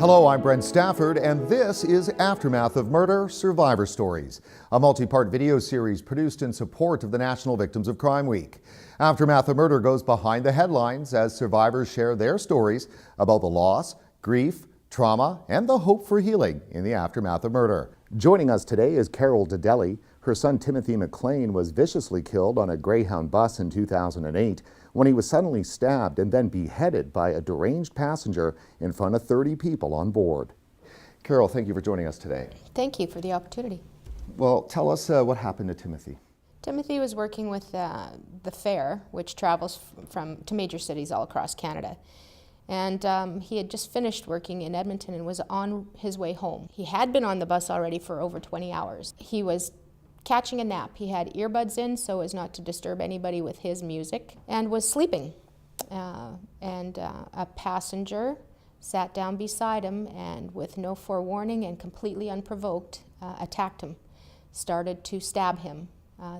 Hello, I'm Brent Stafford, and this is Aftermath of Murder Survivor Stories, a multi-part video series produced in support of the National Victims of Crime Week. Aftermath of Murder goes behind the headlines as survivors share their stories about the loss, grief, trauma, and the hope for healing in the aftermath of murder. Joining us today is Carol Delley. Her son Timothy Mclean was viciously killed on a Greyhound bus in 2008 when he was suddenly stabbed and then beheaded by a deranged passenger in front of 30 people on board. Carol, thank you for joining us today. Thank you for the opportunity. Well, tell us what happened to Timothy. Timothy was working with the fair, which travels to major cities all across Canada. And he had just finished working in Edmonton and was on his way home. He had been on the bus already for over 20 hours. He was catching a nap. He had earbuds in so as not to disturb anybody with his music, and was sleeping. A passenger sat down beside him and, with no forewarning and completely unprovoked, attacked him, started to stab him.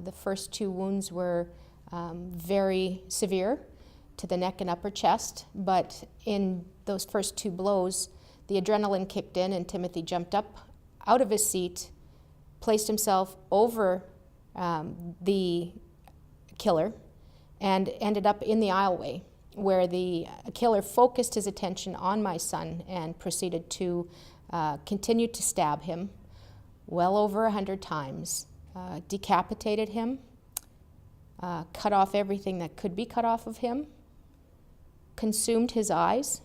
The first two wounds were very severe to the neck and upper chest, but in those first two blows, the adrenaline kicked in and Timothy jumped up out of his seat, placed himself over the killer, and ended up in the aisleway, where the killer focused his attention on my son and proceeded to continue to stab him well over 100 times, decapitated him, cut off everything that could be cut off of him, consumed his eyes,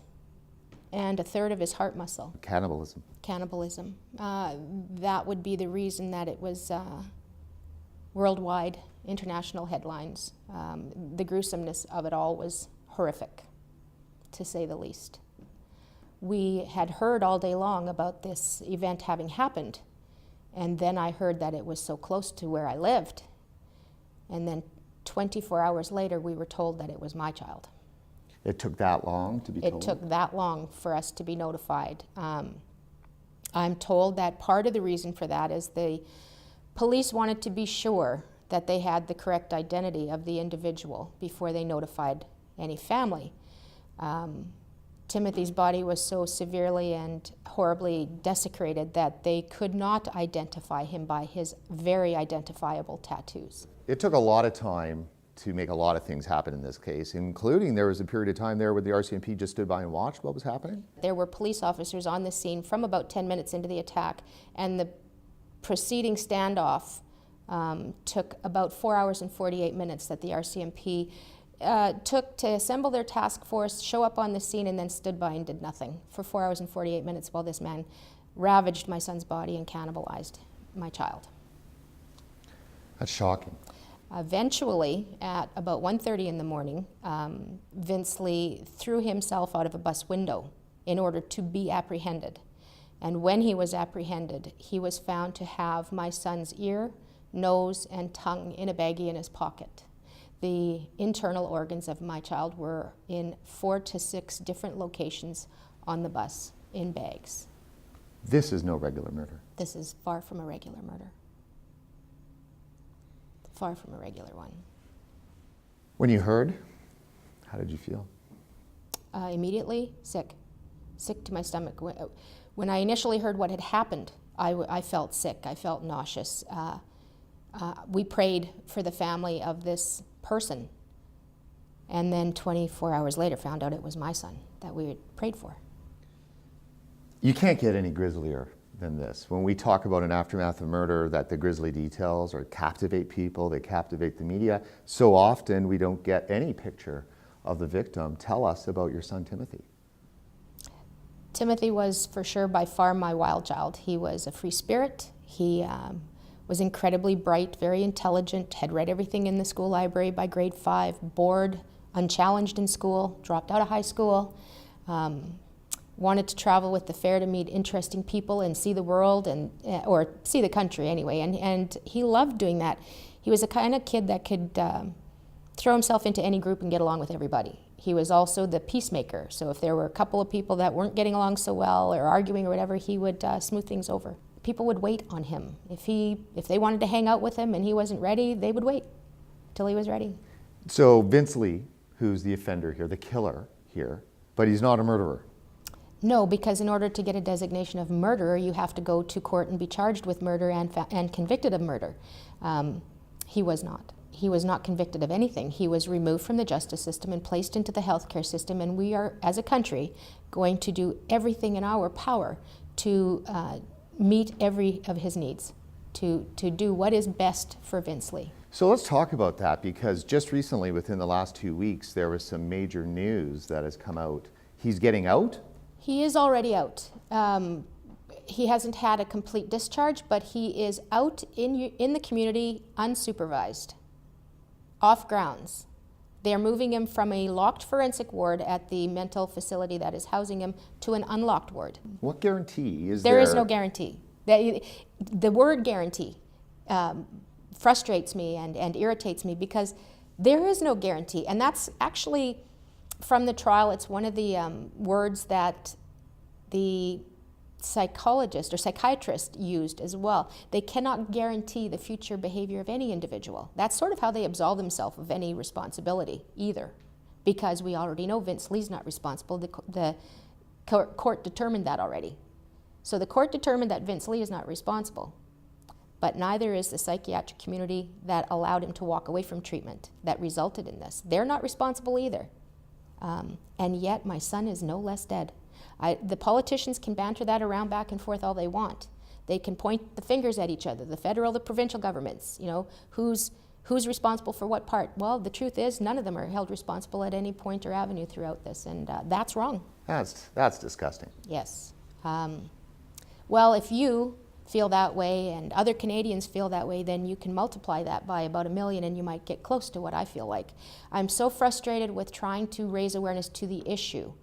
and a third of his heart muscle. Cannibalism. Cannibalism. That would be the reason that it was worldwide, international headlines. The gruesomeness of it all was horrific, to say the least. We had heard all day long about this event having happened, and then I heard that it was so close to where I lived. And then 24 hours later, we were told that it was my child. It took that long to be told? It took that long for us to be notified. I'm told that part of the reason for that is the police wanted to be sure that they had the correct identity of the individual before they notified any family. Timothy's body was so severely and horribly desecrated that they could not identify him by his very identifiable tattoos. It took a lot of time to make a lot of things happen in this case, including there was a period of time there where the RCMP just stood by and watched what was happening? There were police officers on the scene from about 10 minutes into the attack, and the preceding standoff took about 4 hours and 48 minutes that the RCMP took to assemble their task force, show up on the scene, and then stood by and did nothing for 4 hours and 48 minutes while this man ravaged my son's body and cannibalized my child. That's shocking. Eventually, at about 1:30 in the morning, Vince Lee threw himself out of a bus window in order to be apprehended. And when he was apprehended, he was found to have my son's ear, nose, and tongue in a baggie in his pocket. The internal organs of my child were in 4 to 6 different locations on the bus in bags. This is no regular murder. This is far from a regular murder. Far from a regular one. When you heard, how did you feel? Immediately, sick to my stomach. When I initially heard what had happened, I felt sick, I felt nauseous. We prayed for the family of this person, and then 24 hours later found out it was my son that we had prayed for. You can't get any grislier than this. When we talk about an aftermath of murder, that the grisly details or captivate people, they captivate the media, so often we don't get any picture of the victim. Tell us about your son, Timothy. Timothy was for sure by far my wild child. He was a free spirit. He was incredibly bright, very intelligent, had read everything in the school library by grade 5, bored, unchallenged in school, dropped out of high school, wanted to travel with the fair to meet interesting people and see the world, or see the country anyway, and he loved doing that. He was the kind of kid that could throw himself into any group and get along with everybody. He was also the peacemaker, so if there were a couple of people that weren't getting along so well or arguing or whatever, he would smooth things over. People would wait on him. If they wanted to hang out with him and he wasn't ready, they would wait till he was ready. So Vince Lee, who's the offender here, the killer here, but he's not a murderer. No, because in order to get a designation of murderer, you have to go to court and be charged with murder and convicted of murder. He was not. He was not convicted of anything. He was removed from the justice system and placed into the healthcare system, and we are, as a country, going to do everything in our power to meet every of his needs, to do what is best for Vince Lee. So let's talk about that, because just recently, within the last 2 weeks, there was some major news that has come out. He's getting out? He is already out. He hasn't had a complete discharge, but he is out in the community unsupervised, off grounds. They are moving him from a locked forensic ward at the mental facility that is housing him to an unlocked ward. What guarantee is there? There is no guarantee. The word guarantee frustrates me and irritates me, because there is no guarantee. And that's actually, from the trial, it's one of the words that the psychologist or psychiatrist used as well. They cannot guarantee the future behavior of any individual. That's sort of how they absolve themselves of any responsibility either, because we already know Vince Lee's not responsible. The court determined that already. So the court determined that Vince Lee is not responsible, but neither is the psychiatric community that allowed him to walk away from treatment that resulted in this. They're not responsible either. And yet my son is no less dead. The politicians can banter that around back and forth all they want. They can point the fingers at each other, the federal, the provincial governments, you know, who's responsible for what part. Well, the truth is none of them are held responsible at any point or avenue throughout this, and that's wrong. That's disgusting. Yes. Well, if you feel that way and other Canadians feel that way, then you can multiply that by about 1 million and you might get close to what I feel like. I'm so frustrated with trying to raise awareness to the issue,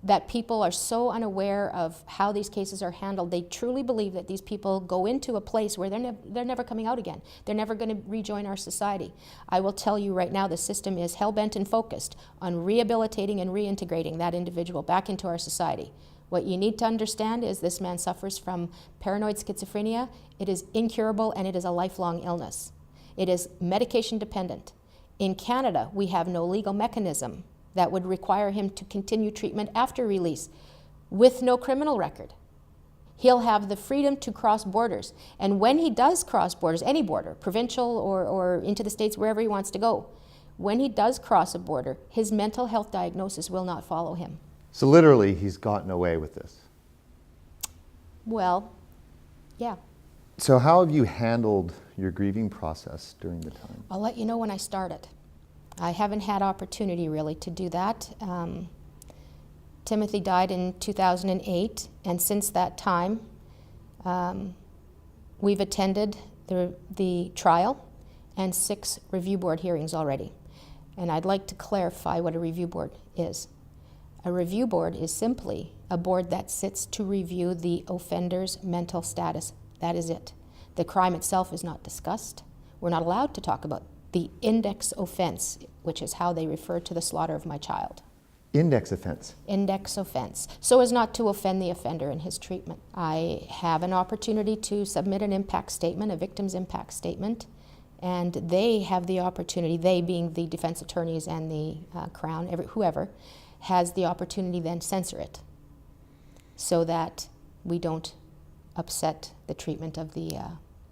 that people are so unaware of how these cases are handled. They truly believe that these people go into a place where they're never coming out again. They're never going to rejoin our society. I will tell you right now, the system is hell-bent and focused on rehabilitating and reintegrating that individual back into our society. What you need to understand is this man suffers from paranoid schizophrenia. It is incurable and it is a lifelong illness. It is medication dependent. In Canada, we have no legal mechanism that would require him to continue treatment after release with no criminal record. He'll have the freedom to cross borders. And when he does cross borders, any border, provincial or into the States, wherever he wants to go, when he does cross a border, his mental health diagnosis will not follow him. So literally, he's gotten away with this. Well, yeah. So how have you handled your grieving process during the time? I'll let you know when I start it. I haven't had opportunity really to do that. Timothy died in 2008, and since that time, we've attended the trial and 6 review board hearings already. And I'd like to clarify what a review board is. A review board is simply a board that sits to review the offender's mental status. That is it. The crime itself is not discussed. We're not allowed to talk about the index offense, which is how they refer to the slaughter of my child. Index offense? Index offense, so as not to offend the offender in his treatment. I have an opportunity to submit an impact statement, a victim's impact statement, and they have the opportunity, they being the defense attorneys and the Crown, whoever, has the opportunity then censor it so that we don't upset the treatment of the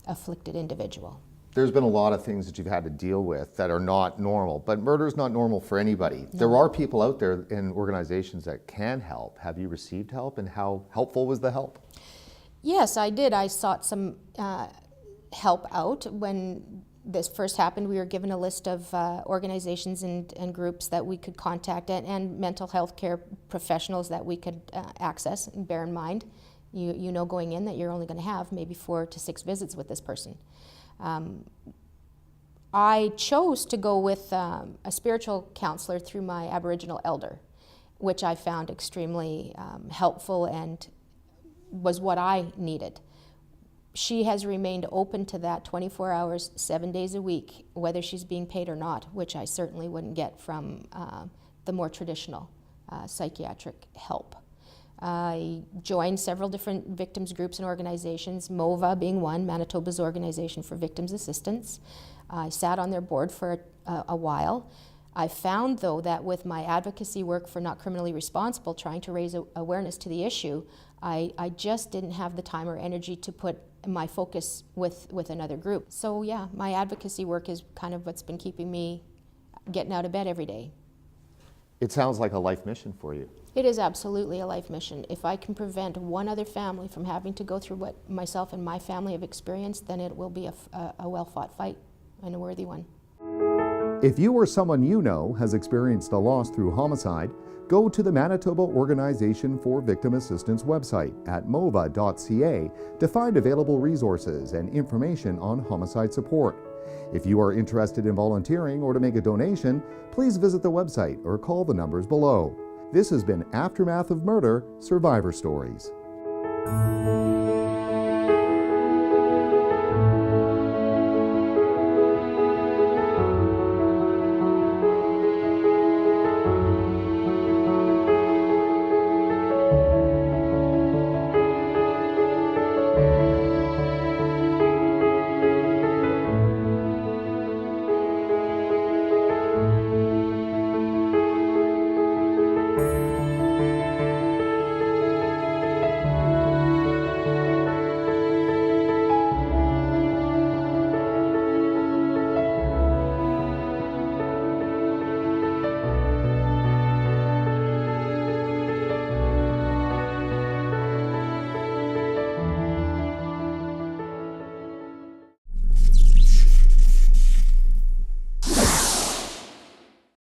afflicted individual. There's been a lot of things that you've had to deal with that are not normal, but murder is not normal for anybody. No. There are people out there in organizations that can help. Have you received help, and how helpful was the help? Yes, I did. I sought some help out. When this first happened, we were given a list of organizations and groups that we could contact, and mental health care professionals that we could access. And bear in mind, you know going in that you're only going to have maybe 4 to 6 visits with this person. I chose to go with a spiritual counselor through my Aboriginal elder, which I found extremely helpful and was what I needed. She has remained open to that 24 hours, 7 days a week, whether she's being paid or not, which I certainly wouldn't get from the more traditional psychiatric help. I joined several different victims groups and organizations, MOVA being one, Manitoba's Organization for Victims Assistance. I sat on their board for a while. I found, though, that with my advocacy work for Not Criminally Responsible, trying to raise awareness to the issue, I just didn't have the time or energy to put my focus with another group. So yeah, my advocacy work is kind of what's been keeping me getting out of bed every day. It sounds like a life mission for you. It is absolutely a life mission. If I can prevent one other family from having to go through what myself and my family have experienced, then it will be a well-fought fight and a worthy one. If you or someone you know has experienced a loss through homicide, go to the Manitoba Organization for Victim Assistance website at mova.ca to find available resources and information on homicide support. If you are interested in volunteering or to make a donation, please visit the website or call the numbers below. This has been Aftermath of Murder Survivor Stories.